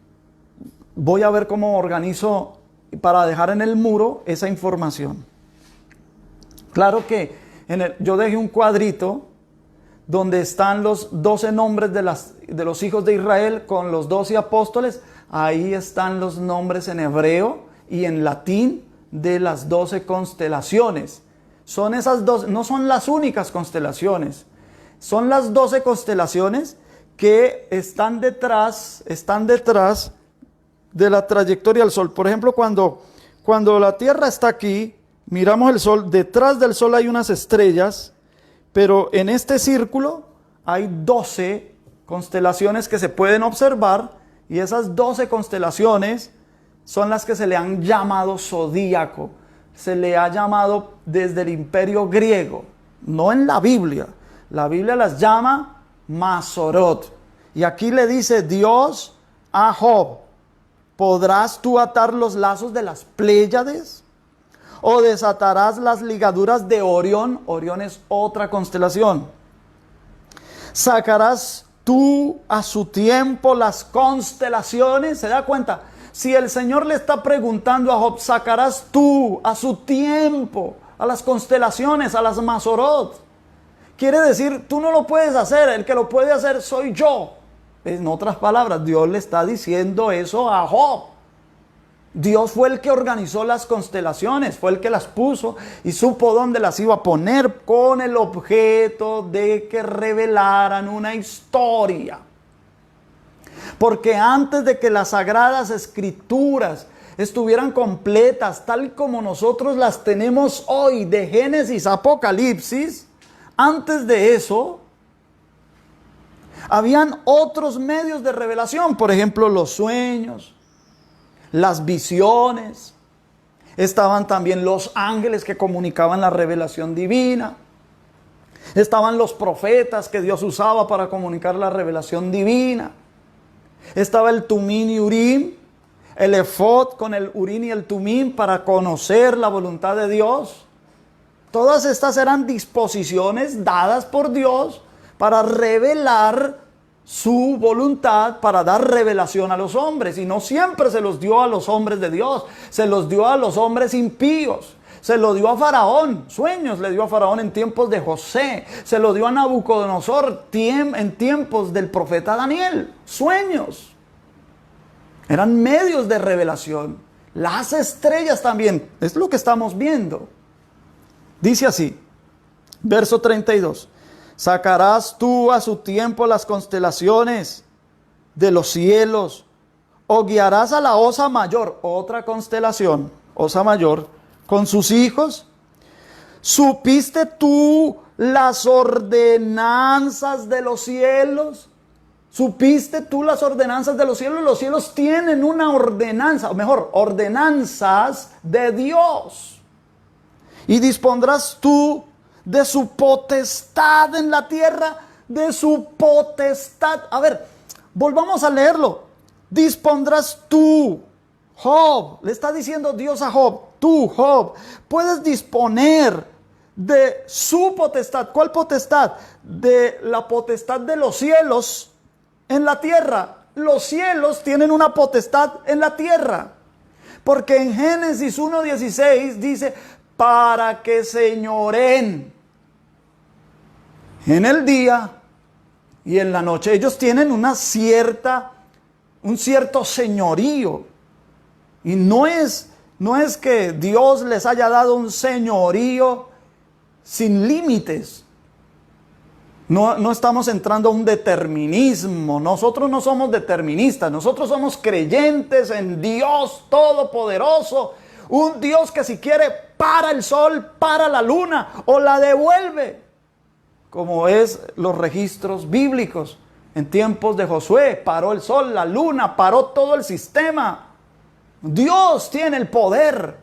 voy a ver cómo organizo para dejar en el muro esa información. Claro que yo dejé un cuadrito donde están los 12 nombres de los hijos de Israel con los 12 apóstoles. Ahí están los nombres en hebreo y en latín de las 12 constelaciones. Son esas dos, no son las únicas constelaciones. Son las 12 constelaciones que están detrás de la trayectoria del Sol. Por ejemplo, cuando la Tierra está aquí, miramos el Sol, detrás del Sol hay unas estrellas. Pero en este círculo hay 12 constelaciones que se pueden observar, y esas 12 constelaciones son las que se le han llamado zodíaco. Se le ha llamado desde el Imperio griego, no en la Biblia. La Biblia las llama Mazorot. Y aquí le dice Dios a Job: ¿podrás tú atar los lazos de las Pléyades? ¿O desatarás las ligaduras de Orión? Orión es otra constelación. ¿Sacarás tú a su tiempo las constelaciones? ¿Se da cuenta? Si el Señor le está preguntando a Job, ¿sacarás tú a su tiempo a las constelaciones, a las Mazorot? Quiere decir, tú no lo puedes hacer, el que lo puede hacer soy yo. En otras palabras, Dios le está diciendo eso a Job. Dios fue el que organizó las constelaciones, fue el que las puso y supo dónde las iba a poner con el objeto de que revelaran una historia. Porque antes de que las sagradas escrituras estuvieran completas, tal como nosotros las tenemos hoy, de Génesis a Apocalipsis, antes de eso, habían otros medios de revelación, por ejemplo, los sueños, las visiones, estaban también los ángeles que comunicaban la revelación divina, estaban los profetas que Dios usaba para comunicar la revelación divina, estaba el Tumín y Urim, el efod con el Urim y el Tumín para conocer la voluntad de Dios. Todas estas eran disposiciones dadas por Dios para revelar su voluntad, para dar revelación a los hombres. Y no siempre se los dio a los hombres de Dios, se los dio a los hombres impíos. Se lo dio a Faraón, sueños le dio a Faraón en tiempos de José. Se lo dio a Nabucodonosor en tiempos del profeta Daniel, sueños. Eran medios de revelación. Las estrellas también, es lo que estamos viendo. Dice así, verso 32. ¿Sacarás tú a su tiempo las constelaciones de los cielos? ¿O guiarás a la Osa Mayor, otra constelación, Osa Mayor, con sus hijos? ¿Supiste tú las ordenanzas de los cielos? ¿Supiste tú las ordenanzas de los cielos? Los cielos tienen una ordenanza, o mejor, ordenanzas de Dios. Y dispondrás tú de su potestad en la tierra, de su potestad. A ver, volvamos a leerlo. Dispondrás tú, Job, le está diciendo Dios a Job, tú, Job, puedes disponer de su potestad. ¿Cuál potestad? De la potestad de los cielos en la tierra. Los cielos tienen una potestad en la tierra. Porque en Génesis 1:16 dice, para que señoren en el día y en la noche. Ellos tienen un cierto señorío. Y no es que Dios les haya dado un señorío sin límites. No estamos entrando a un determinismo. Nosotros no somos deterministas. Nosotros somos creyentes en Dios Todopoderoso. Un Dios que si quiere para el sol, para la luna o la devuelve. Como es los registros bíblicos. En tiempos de Josué paró el sol, la luna, paró todo el sistema. Dios tiene el poder.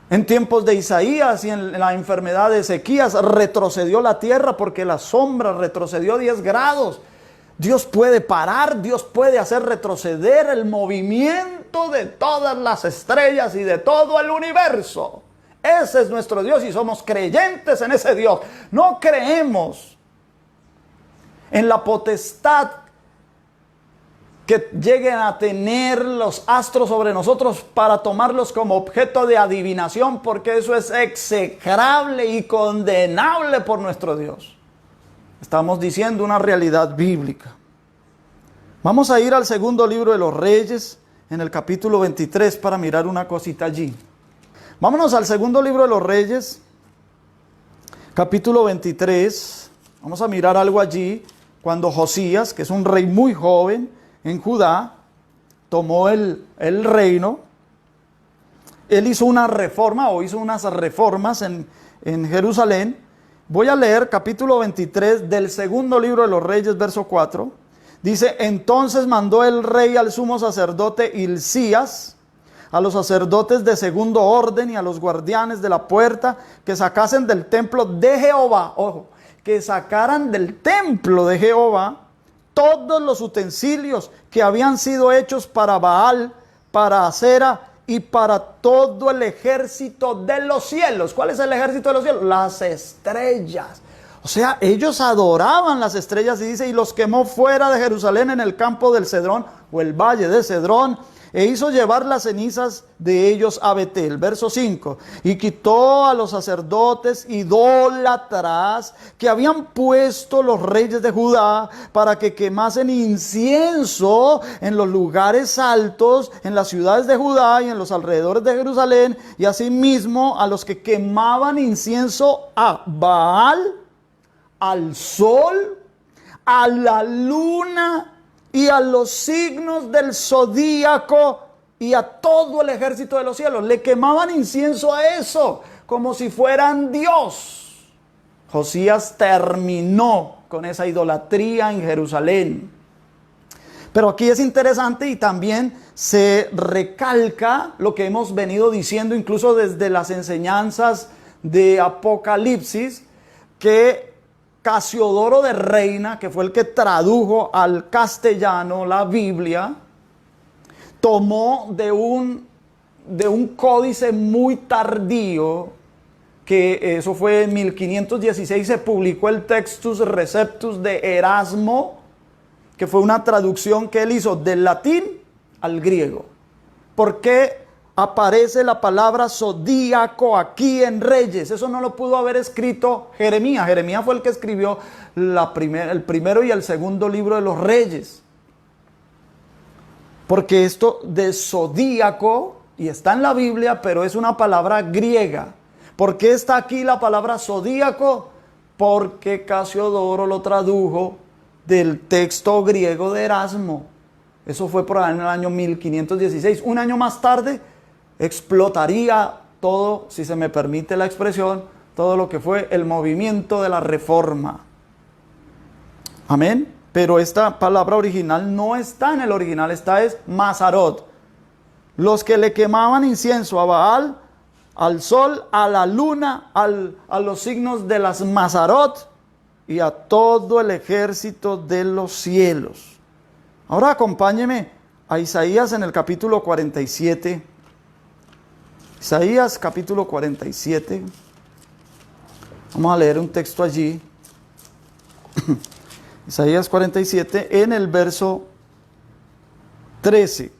En tiempos de Isaías y en la enfermedad de Ezequías retrocedió la tierra porque la sombra retrocedió 10 grados. Dios puede parar, Dios puede hacer retroceder el movimiento de todas las estrellas y de todo el universo. Ese es nuestro Dios y somos creyentes en ese Dios. No creemos en la potestad que lleguen a tener los astros sobre nosotros para tomarlos como objeto de adivinación, porque eso es execrable y condenable por nuestro Dios. Estamos diciendo una realidad bíblica. Vamos a ir al segundo libro de los Reyes, en el capítulo 23, para mirar una cosita allí. Vámonos al segundo libro de los Reyes, capítulo 23. Vamos a mirar algo allí, cuando Josías, que es un rey muy joven en Judá, tomó el reino. Él hizo una reforma, o hizo unas reformas en Jerusalén. Voy a leer capítulo 23 del segundo libro de los Reyes, verso 4. Dice, entonces mandó el rey al sumo sacerdote Hilcías, a los sacerdotes de segundo orden y a los guardianes de la puerta, que sacasen del templo de Jehová, ojo, que sacaran del templo de Jehová todos los utensilios que habían sido hechos para Baal, para Acera y para todo el ejército de los cielos. ¿Cuál es el ejército de los cielos? Las estrellas. O sea, ellos adoraban las estrellas y dice, y los quemó fuera de Jerusalén en el campo del Cedrón o el valle de Cedrón, e hizo llevar las cenizas de ellos a Betel. Verso 5. Y quitó a los sacerdotes idólatras que habían puesto los reyes de Judá para que quemasen incienso en los lugares altos, en las ciudades de Judá y en los alrededores de Jerusalén, y asimismo a los que quemaban incienso a Baal, al sol, a la luna y a los signos del zodíaco y a todo el ejército de los cielos. Le quemaban incienso a eso, como si fueran Dios. Josías terminó con esa idolatría en Jerusalén. Pero aquí es interesante y también se recalca lo que hemos venido diciendo incluso desde las enseñanzas de Apocalipsis, que Casiodoro de Reina, que fue el que tradujo al castellano la Biblia, tomó de un códice muy tardío, que eso fue en 1516, se publicó el Textus Receptus de Erasmo, que fue una traducción que él hizo del latín al griego. ¿Por qué aparece la palabra zodíaco aquí en Reyes? Eso no lo pudo haber escrito Jeremías. Jeremías fue el que escribió el primero y el segundo libro de los Reyes. Porque esto de zodíaco, y está en la Biblia, pero es una palabra griega. ¿Por qué está aquí la palabra zodíaco? Porque Casiodoro lo tradujo del texto griego de Erasmo. Eso fue por ahí en el año 1516. Un año más tarde explotaría todo, si se me permite la expresión, todo lo que fue el movimiento de la Reforma. Amén. Pero esta palabra original no está en el original, esta es Mazarot. Los que le quemaban incienso a Baal, al sol, a la luna, a los signos de las Mazarot y a todo el ejército de los cielos. Ahora acompáñeme a Isaías en el capítulo 47. Isaías capítulo 47. Vamos a leer un texto allí. Isaías 47 en el verso 13.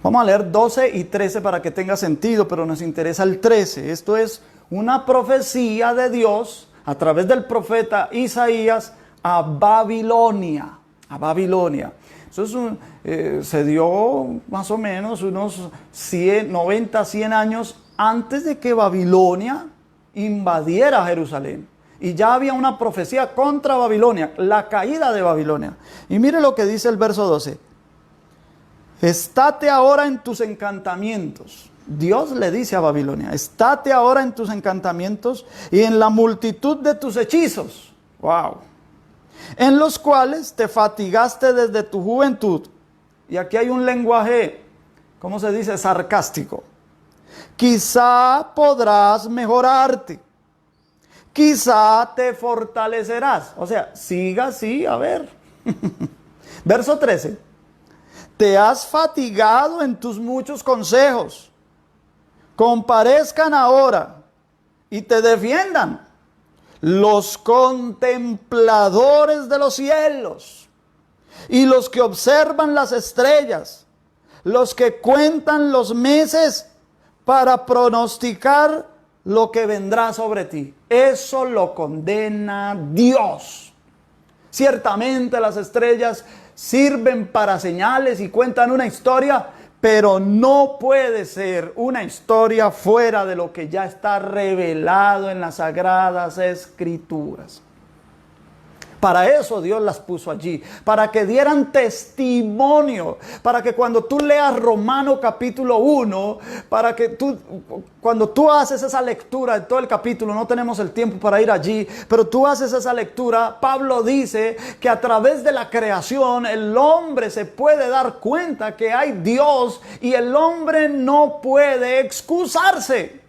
Vamos a leer 12 y 13 para que tenga sentido, pero nos interesa el 13. Esto es una profecía de Dios a través del profeta Isaías a Babilonia. A Babilonia. Eso se dio más o menos unos 90, 100 años antes de que Babilonia invadiera Jerusalén. Y ya había una profecía contra Babilonia, la caída de Babilonia. Y mire lo que dice el verso 12. Estate ahora en tus encantamientos. Dios le dice a Babilonia, estate ahora en tus encantamientos y en la multitud de tus hechizos. ¡Wow! En los cuales te fatigaste desde tu juventud. Y aquí hay un lenguaje, ¿cómo se dice? Sarcástico. Quizá podrás mejorarte. Quizá te fortalecerás. O sea, siga así, a ver. Verso 13. Te has fatigado en tus muchos consejos. Comparezcan ahora y te defiendan los contempladores de los cielos y los que observan las estrellas, los que cuentan los meses para pronosticar lo que vendrá sobre ti. Eso lo condena Dios. Ciertamente las estrellas sirven para señales y cuentan una historia, pero no puede ser una historia fuera de lo que ya está revelado en las Sagradas Escrituras. Para eso Dios las puso allí, para que dieran testimonio, para que cuando tú leas Romanos capítulo 1, para que cuando tú haces esa lectura de todo el capítulo, no tenemos el tiempo para ir allí, pero tú haces esa lectura, Pablo dice que a través de la creación el hombre se puede dar cuenta que hay Dios y el hombre no puede excusarse.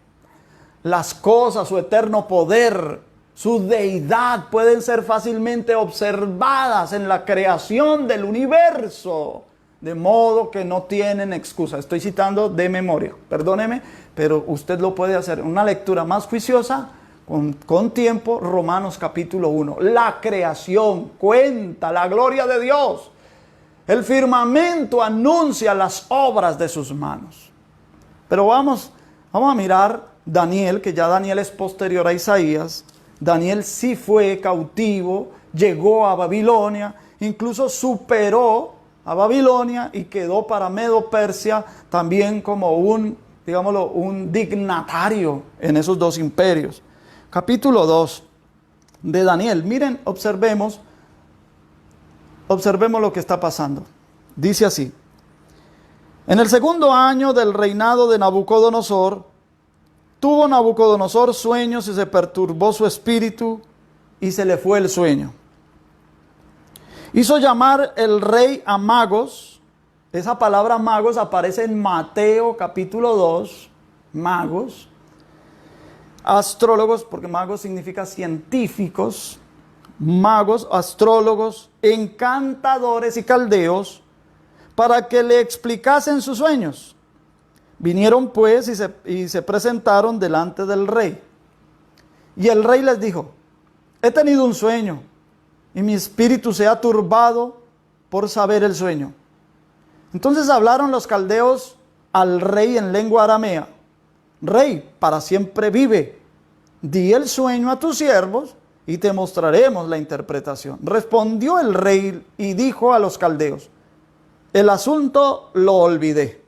Las cosas, su eterno poder, su deidad pueden ser fácilmente observadas en la creación del universo. de modo que no tienen excusa. Estoy citando de memoria, perdóneme, pero usted lo puede hacer. Una lectura más juiciosa, con tiempo, Romanos capítulo 1. La creación cuenta la gloria de Dios. El firmamento anuncia las obras de sus manos. Pero vamos a mirar Daniel, que ya Daniel es posterior a Isaías. Daniel sí fue cautivo, llegó a Babilonia, incluso superó a Babilonia y quedó para Medo-Persia también como un dignatario en esos dos imperios. Capítulo 2 de Daniel. Miren, observemos lo que está pasando. Dice así: en el segundo año del reinado de Nabucodonosor, tuvo Nabucodonosor sueños y se perturbó su espíritu y se le fue el sueño. Hizo llamar el rey a magos. Esa palabra magos aparece en Mateo capítulo 2, magos. Astrólogos, porque magos significa científicos. Magos, astrólogos, encantadores y caldeos, para que le explicasen sus sueños. Vinieron pues y se presentaron delante del rey. Y el rey les dijo: he tenido un sueño, y mi espíritu se ha turbado por saber el sueño. Entonces hablaron los caldeos al rey en lengua aramea: Rey, para siempre vive. Di el sueño a tus siervos y te mostraremos la interpretación. Respondió el rey y dijo a los caldeos: el asunto lo olvidé.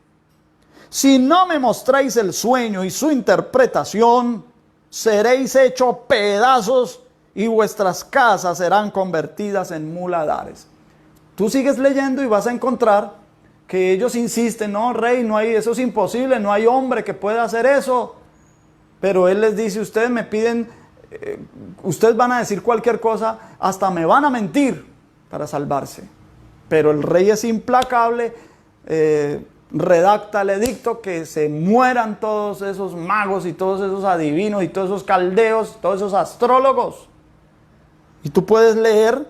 Si no me mostráis el sueño y su interpretación, seréis hechos pedazos y vuestras casas serán convertidas en muladares. Tú sigues leyendo y vas a encontrar que ellos insisten: no, rey, no hay, eso es imposible, no hay hombre que pueda hacer eso. Pero él les dice: ustedes me piden, ustedes van a decir cualquier cosa, hasta me van a mentir para salvarse. Pero el rey es implacable, redacta el edicto que se mueran todos esos magos y todos esos adivinos y todos esos caldeos, todos esos astrólogos. Y tú puedes leer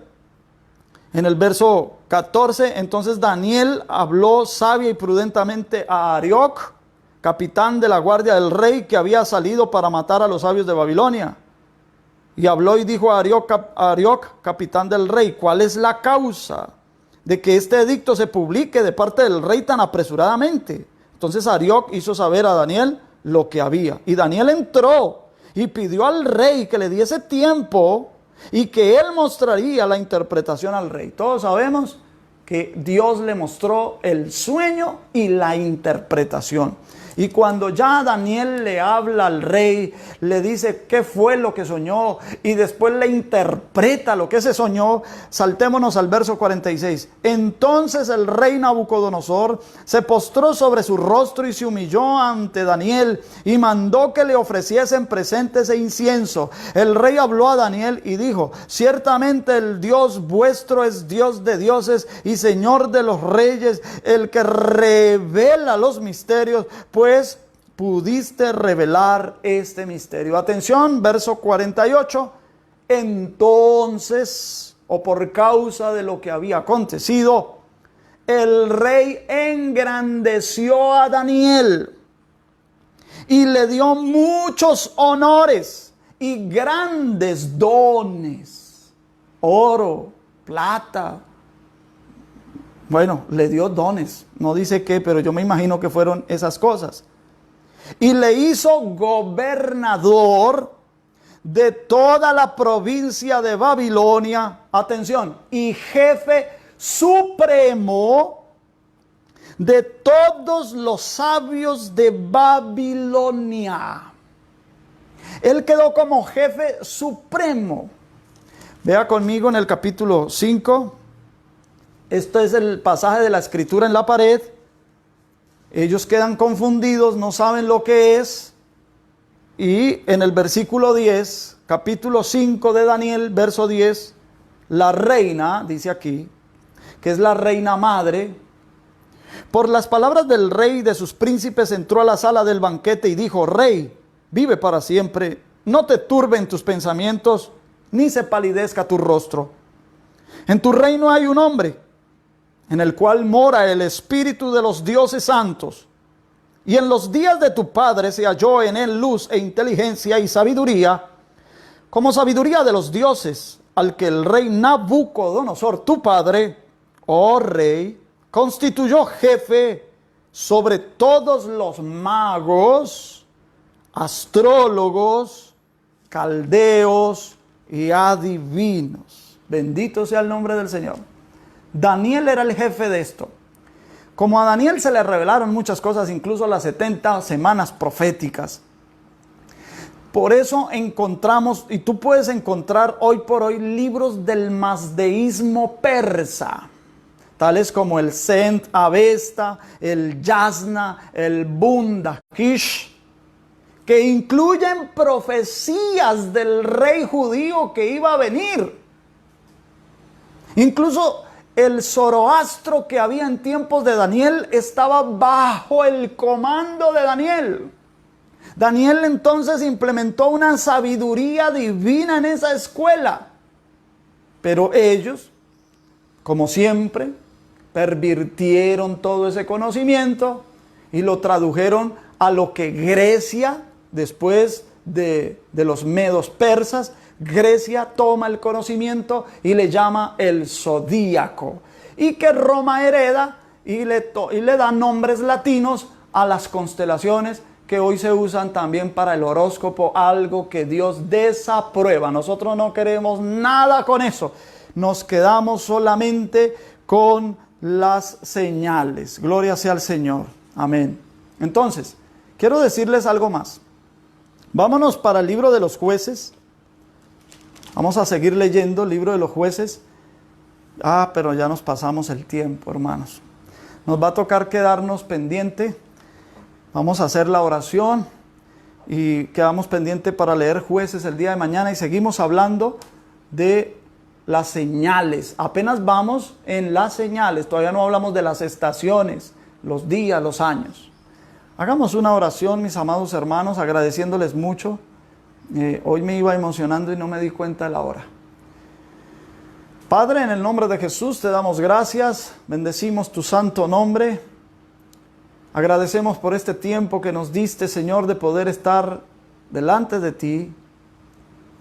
en el verso 14: entonces Daniel habló sabia y prudentemente a Arioc, capitán de la guardia del rey, que había salido para matar a los sabios de Babilonia. Y habló y dijo a Arioc, capitán del rey: ¿cuál es la causa de que este edicto se publique de parte del rey tan apresuradamente? Entonces Arioc hizo saber a Daniel lo que había. Y Daniel entró y pidió al rey que le diese tiempo y que él mostraría la interpretación al rey. Todos sabemos que Dios le mostró el sueño y la interpretación. Y cuando ya Daniel le habla al rey, le dice qué fue lo que soñó y después le interpreta lo que se soñó, saltémonos al verso 46. Entonces el rey Nabucodonosor se postró sobre su rostro y se humilló ante Daniel y mandó que le ofreciesen presentes e incienso. El rey habló a Daniel y dijo: ciertamente el Dios vuestro es Dios de dioses y Señor de los reyes, el que revela los misterios, pues pudiste revelar este misterio. Atención, verso 48. Entonces, o por causa de lo que había acontecido, el rey engrandeció a Daniel y le dio muchos honores y grandes dones, oro, plata. Bueno, le dio dones, no dice qué, pero yo me imagino que fueron esas cosas. Y le hizo gobernador de toda la provincia de Babilonia, atención, y jefe supremo de todos los sabios de Babilonia. Él quedó como jefe supremo. Vea conmigo en el capítulo 5. Esto es el pasaje de la escritura en la pared. Ellos quedan confundidos, no saben lo que es. Y en el versículo 10, capítulo 5 de Daniel, verso 10, la reina, dice aquí, que es la reina madre, por las palabras del rey y de sus príncipes entró a la sala del banquete y dijo: Rey, vive para siempre, no te turben tus pensamientos, ni se palidezca tu rostro. En tu reino hay un hombre en el cual mora el Espíritu de los dioses santos. Y en los días de tu padre se halló en él luz e inteligencia y sabiduría, como sabiduría de los dioses, al que el rey Nabucodonosor, tu padre, oh rey, constituyó jefe sobre todos los magos, astrólogos, caldeos y adivinos. Bendito sea el nombre del Señor. Daniel era el jefe de esto. Como a Daniel se le revelaron muchas cosas, incluso las 70 semanas proféticas. Por eso encontramos, y tú puedes encontrar hoy por hoy, libros del mazdeísmo persa, tales como el Sent Avesta, el Yasna, el Bundakish, que incluyen profecías del rey judío que iba a venir. Incluso el Zoroastro que había en tiempos de Daniel estaba bajo el comando de Daniel. Daniel entonces implementó una sabiduría divina en esa escuela. Pero ellos, como siempre, pervirtieron todo ese conocimiento y lo tradujeron a lo que Grecia, después de los medos persas, Grecia toma el conocimiento y le llama el zodíaco. Y que Roma hereda y le da nombres latinos a las constelaciones que hoy se usan también para el horóscopo, algo que Dios desaprueba. Nosotros no queremos nada con eso. Nos quedamos solamente con las señales. Gloria sea al Señor. Amén. Entonces, quiero decirles algo más. Vámonos para el libro de los jueces. Vamos a seguir leyendo el libro de los jueces. Pero ya nos pasamos el tiempo, hermanos. Nos va a tocar quedarnos pendiente. Vamos a hacer la oración y quedamos pendiente para leer Jueces el día de mañana y seguimos hablando de las señales. Apenas vamos en las señales, todavía no hablamos de las estaciones, los días, los años. Hagamos una oración, mis amados hermanos, agradeciéndoles mucho. Hoy me iba emocionando y no me di cuenta de la hora. Padre, en el nombre de Jesús te damos gracias, bendecimos tu santo nombre. Agradecemos por este tiempo que nos diste, Señor, de poder estar delante de ti,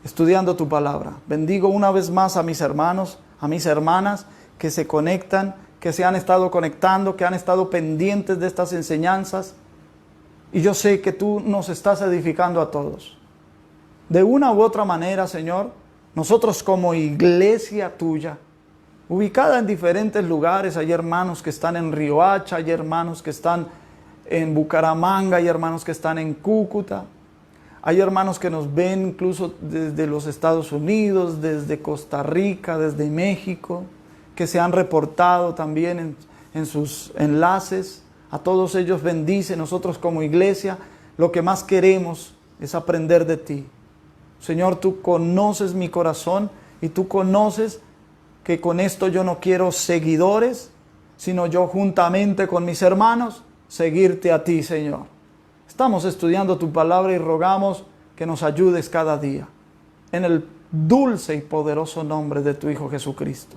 estudiando tu palabra. Bendigo una vez más a mis hermanos, a mis hermanas que se conectan, que se han estado conectando, que han estado pendientes de estas enseñanzas. Y yo sé que tú nos estás edificando a todos. De una u otra manera, Señor, nosotros como iglesia tuya, ubicada en diferentes lugares, hay hermanos que están en Riohacha, hay hermanos que están en Bucaramanga, hay hermanos que están en Cúcuta, hay hermanos que nos ven incluso desde los Estados Unidos, desde Costa Rica, desde México, que se han reportado también en sus enlaces. A todos ellos bendice. Nosotros como iglesia lo que más queremos es aprender de ti. Señor, tú conoces mi corazón y tú conoces que con esto yo no quiero seguidores, sino yo juntamente con mis hermanos seguirte a ti, Señor. Estamos estudiando tu palabra y rogamos que nos ayudes cada día. En el dulce y poderoso nombre de tu Hijo Jesucristo.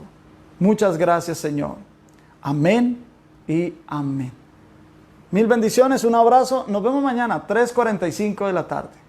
Muchas gracias, Señor. Amén y amén. Mil bendiciones, un abrazo. Nos vemos mañana, 3:45 de la tarde.